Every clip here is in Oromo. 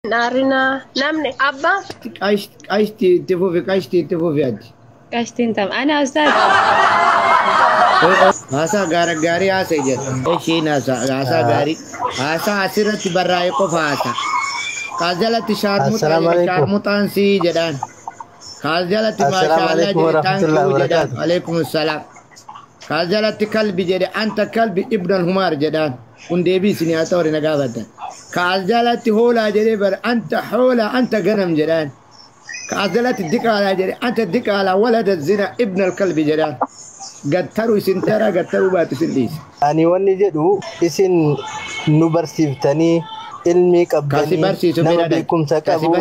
Narina namni abba Qashti itti fufi ati. Qashtiin tam. Ana ustaz. Haasaa gaarii haasa'e jedha. Ishiin haasaa gaarii. Haasaa asirratti barraa'e qofa haasa. Kaas jalatti shaarmuxaan sii jedhaan. Kaas jalatti maashaallah jedhe taankuu jedhaan. Aleekum salaam. Kaas jalatti kalbi jedhe anta kalbi ibnal humaar jedhaan. Kun deebii isin haa ta'u na gaafatan. Kaas jalatti hoolaa jedhee bar anta hoolaa anta ganam jedhaan. Kaas jalatti diqaalaa jedhe anta diqaalaa walada zina ibnal kalbi jedhaan. Gattaru isin tara gattaru baatu isin dhiise. Ani wanni jedhu isin nu barsiiftanii ilmi qabdanii nama beekumsa qabu.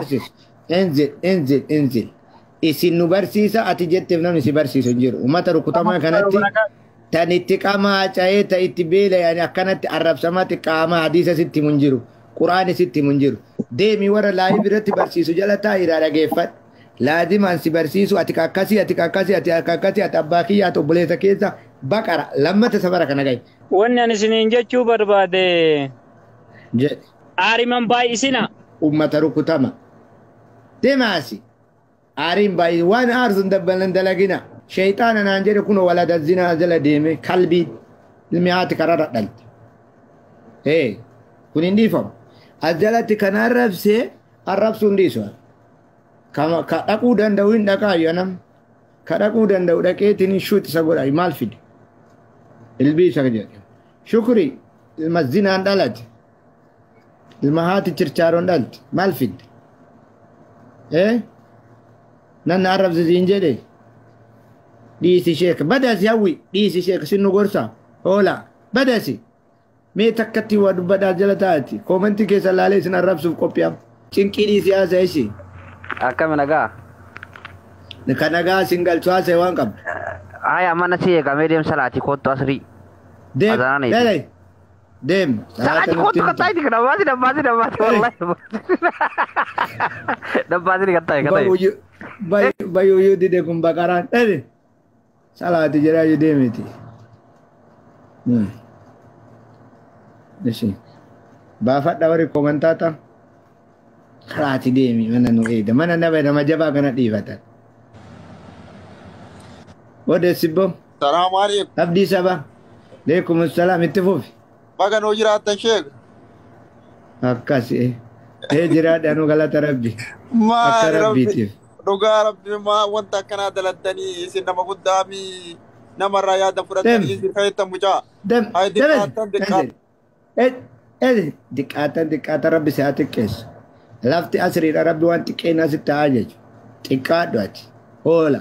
Enzil. Isin nu barsiisa ati jetteef namni si barsiisu hin jiru. Uummata rukutamaa kanatti tan itti qamaa ca'ee ta itti beela yaani akkanatti arrabsamaa xiqqaamaa hadiisa sitti mun jiru. Quraani sitti mun jiru. Deemi warra laayii biratti barsiisu jala taa'iraa dhageeffadhu. Laadimaan si barsiisu ati kakkasii ati abbaa kiyyaa ati obboleessa keessa baqara lammata safara kana gahe. Wanni ani isiniin jechuu barbaade. Jedhe. Aariman baay'isina. Uummata rukutama. Deemaasi. Aariin baay'ee waan aarsuun dabbalan dalagina. Shayxaana naan jedhe kun walada zinaa jala deeme kalbii ilmi haati kararra dhalte. Kun hin dhiifamu. As jalatti kan arrabsuun dhiisu. Ka dhaquu danda'u hin dhaqaayu anam. Ka dhaquu danda'u dhaqeetiin shuuti isa godhaayu maal fide? Ilbii isa jedhe. Shukri ilma zinaan dhalate. Ilma haati chirchaaroon dhalte maal fide? Nanna arrabsisiin jedhe. Dhiisi sheeka badasi hawwi dhiisi sheeka sinnu gorsa hoola badasi. Mee takkatti waa dubbadhaa jala taati. Koomentii keessa laalee isin arrabsuuf qophi'am. Cinqii dhiisi haasa ishee. Akkami nagaa? Kan nagaa isin galchu haasa'e waan qabdu. Haya mana si eegamee deemsa laati kottu asrii. Deem. Salaati kottu kattaa itti dabbaasi wallahi. Dabbaasi kattaa. Bayyuu dide kun baqaraan dhale. Salaati jedhaa yoo deemeti. Baafadha warri koomentaata. Karaati deemi mana nu eeda mana nama jabaa kana dhiifatan. Odeessibbo. Salaamu alaikum. Abdii saba. Leekum salaam itti fufi. Baga nuu jiraattan sheeka. Akkasi. Jiraadha nu galata rabbi. Akka rabbiitiif. Dhugaa rabbi maa wanta akkanaa daladdanii isin nama guddaa mi namarraa yaada fudhatanii isin fayyaddan mucaa. Diqqaatan rabbi si haa xiqqeessu. Lafti asriidha rabbi waan xiqqeen asitti haa jechu. Xiqqaadhu ati. Oola.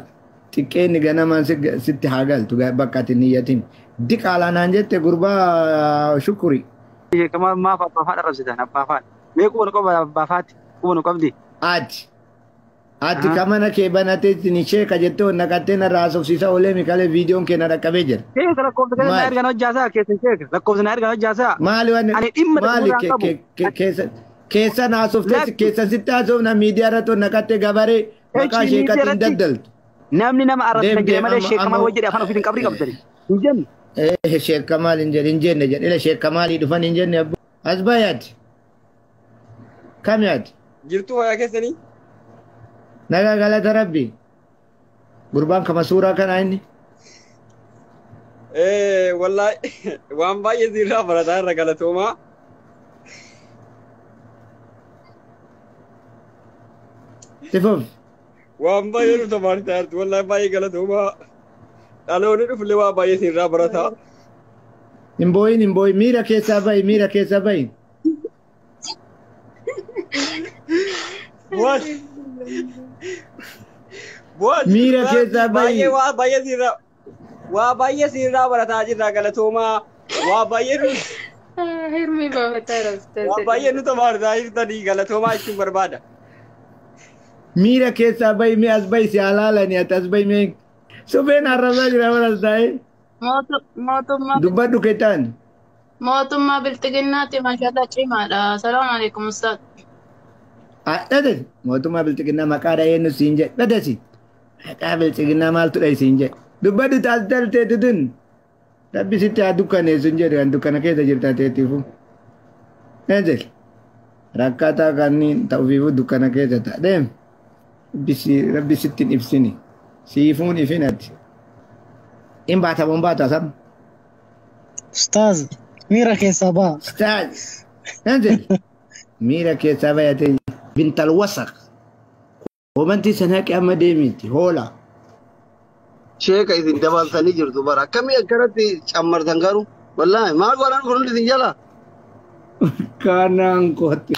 Xiqqeenni ganamaan sitti haa galtu bakka ati niyyatin. Diqaalaa naan jette gurbaa shukuri. Maaf abbaafaan arrabsitan abbaafaan. Mee quba nu qaba abbaafaatti quba nu qabdi. Ati kamana kee banateetiin sheeka jettee naqattee narraa haasofsiisaa oolee mikalee viidiyoon kee na dhaqqabee jira. Keessa lakkoofsa keessa erga hojjaasaa keessa sheeka lakkoofsa na erga hojjaasaa. Maali keessa na haasoftee keessa sitti haasofna miidiyaa irratti naqattee gabaree maqaa sheekatiin daddaltu. Namni nama arrabsan jedhe malee sheeka maal jedhe afaan ofiitiin qabrii qabdani. Hin jenne. Sheeka maal hin jenne jedhe sheeka maalii dhufan hin jenne abbo. As bayaati. Kam yaati? Jirtu hoyaa keessanii? Nagaa galata rabbi. Gurbaan kama suuraa kanaa inni. Wallahi waan baay'ee sirraa barataa irra galatoomaa. Tifuuf. Waan baay'ee nu tamaartaa jirtu wallahi baay'ee galatoomaa. Dhaloonni dhufullee waan baay'ee sirraa barataa. Hin booyin miira keessaa bahi. What? Miira keessaa bahi. Waa baay'ee sirraa barataa jirra galatoomaa. Waa baay'ee nu. Hirmi baafataa rafte. Waa baay'ee nu tamaartaa jirtanii galatoomaa jechuun barbaada. Miira keessaa bahi mee as bahi si halaalani ati as bahi mee. Supheen arrabsaa jira walas taa'e. Mootummaa. Dubbadhu keetaan. Mootummaa biltiginnaatti maashaallah cimaadha. Salaamu alaikum ustaad. Dhadhasi mootummaa biltiginnaa maqaadha eenyu siin jedhe dhadhasi. Maqaa biltiginnaa maaltu dha siin jedhe. Dubbadhu taas daltee dudun. Rabbi sitti haa dukkaneessu hin jedhe kan dukkana keessa jirta teetiifu. Enzil. Rakkataa kanniin ta'uufiifuu dukkana keessa ta'a. Deem. Rabbi sittiin ibsini. Siifuun ifinati. In baata boon baata sab. Ustaaz, miira keessaa ba'a. Ustaaz. Nanti. Miira keessaa bayatee bintal wasaq. Hobanti sanaqi amma deemiti hoola. Sheeka isin dabaltanii jirtu bara akkamii akkanatti cammartan garuu wallahi maal godhan kun hundi isin jala. Kanaan kooti.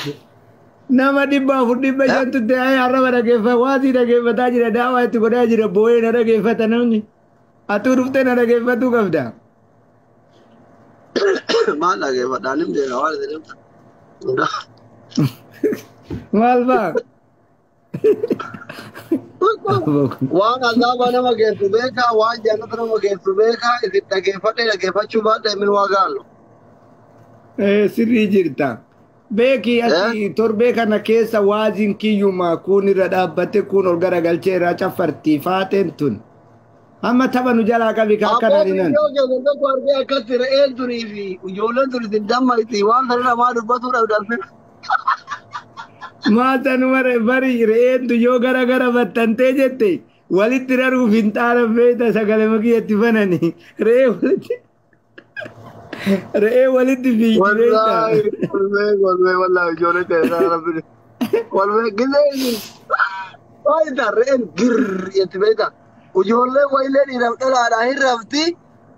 Nama dhibba afur dhibba shantu ta'ee har'aba dhageeffa waasii dhageeffataa jira daawaa itti godhaa jira boo'ee na dhageeffata namni. Atuu dhuftee na dhageeffatu qabda. Maal dhageeffadhaa nim deema waan isin himta. Maal ba'a? Waan azaaba nama geessu beekaa waan jannata nama geessu beekaa isin dhageeffachuu baadha min waa gaallu. Sirrii jirta. Beeki ati torbee kana keessa waaziin kiyyuma kun irra dhaabbate kun ol garagalchee irraa caffartii faateen tun. Amma tapha nu jalaa qabi akkana dinan. Akkatti re'een tunii fi ijoolleen tun isin dammayti waan kana namaa dubbatuudhaaf darbe. Maatanuma bari re'eentu yoo gara battantee jette walitti raruuf hin xaaran beekta sagalee makiyyatti banani re'ee walitti. Re'ee walitti fiigee beekta. Wallahi ijoollee ta'e rabbi. Walbee gisee faayidaa re'een girr yetti beekta. Ijoollee wayilee dhiiraaf dhalaadhaa hin rafti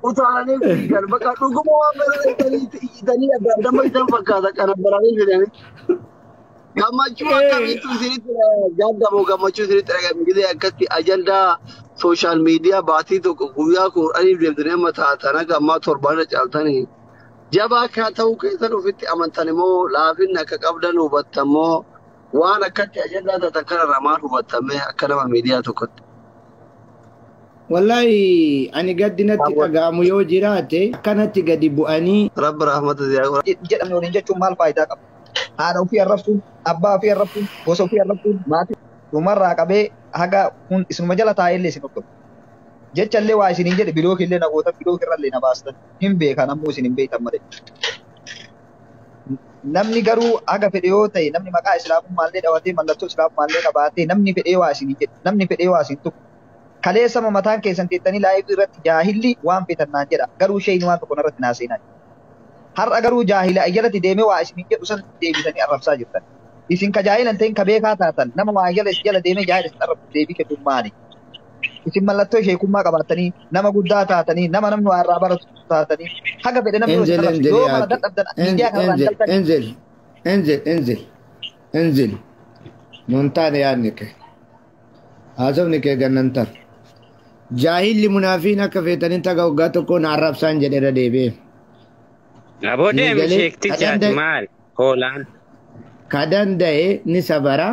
utaalanii fiigan bakka dhuguma waan bareedanii adda addamma isan fakkaata kana baranii fidanii. Gammachuu akkamitti isinitti yaadamu gammachuu isinitti dhagahame gisee akkatti ajandaa sooshaal miidiyaa baatii tokko guyyaa kudhaniif deemtanii amma taatana gammaa torbaanirra caaltanii jabaa akka ta'uu keessan ofitti amantan immoo laafin akka qabdan hubattan immoo waan akkatti ajandaa taatan kanarraa maal hubattamee akka nama miidiyaa tokkotti. Wallahi ani gaddinatti dhaga'amu yoo jiraate akkanatti gadi bu'anii. Rabbi rahmata ziyaara. Jedhamni waliin jechuun maal faayidaa qaba? Haadha ofii arrabsuun, abbaa ofii arrabsuun, gosa ofii arrabsuun, maatii dhumarraa qabee haga isinuma jala taa'ellee isin hordofu. Jecha illee waa isiniin jedhe bilooki illee nagoota bilooki irra illee na baastan hin beekan ammoo isin hin beektan malee. Namni garuu haga fedhe yoo ta'e namni maqaa islaamummaa dhawatee mallattoo islaamummaa qabaatee namni fedhee waa isiniin jedhe namni fedhee waa isin tuqu. Kaleessa mataan keessan teettanii laayivii irratti jaahilli waan feetannaan jedha garuu isheen waan tokko irratti naaseenaa. Har'a garuu jaahila jalatti deemee waa isin jedhu san deebisanii arrabsaa jirtan. Isin ka jaahilan ta'in ka beekaa taatan nama waa jala deemee jaahila isin arrabsu deebii kennuun maali? Isin mallattoo sheekummaa qabaatanii nama guddaa taatanii nama namni waa irraa baratu taatanii haga fedhe namni isin arrabsu yoo mana dadhabdan miidiyaa kanarraa galtan. Enzil montaane yaadni kee haasofni kee gannantar. Jaahilli munaafiin akka feetanii taga waggaa tokkoon arrabsaan jedheera deebi'e. Aboodee misheekti jaati maal hoolaan. Ka danda'e ni sabara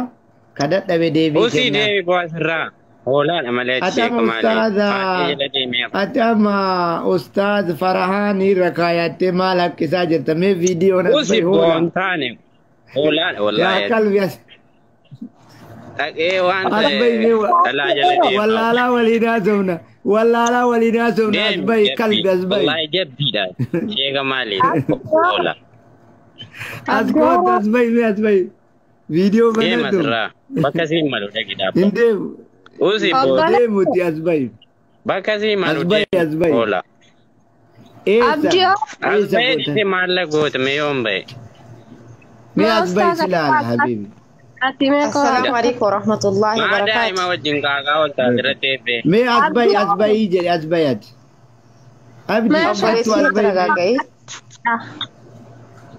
ka dadhabe deebii kenna. Usii deebii boasirraa hoolaan amalee sheeka maalee. Atama ustaaz Farahaan irra kaayattee maal akkisaa jirta mee viidiyoon asii hoolaan. Usii boontaane hoolaan wallaahi. Yaa qalbias. Dhaqee waan dhalaa jala deema. Wallaalaa waliinaa somna. Wallaalaa waliinaa somna asbahi qalbi asbahi. Wallaahi jabbiidha. Sheeka maali? Hoola. Askoota asbahi mee asbahi. Viidiyoo banatu. Deema sirraa. Bakka siin malu dhaqiidhaaf. Hin deemu. Usii boodee. Deemuti asbahi. Bakka siin malu deemu. Hoola. Eessa? Asbahi maalla gootame yoon bahe. Mee asbahi silaala habibi. Assalamu alaikum warahmatullahi wabarakatuh. Daa'ima wajjin kaakaa wal taasirratti eebbee. Mee asbahi jedhe asbayati. Abdi Obboleessi taragaaga'e.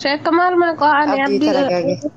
Sheekka maal mana qo'aanii Abdii taragaaga'e.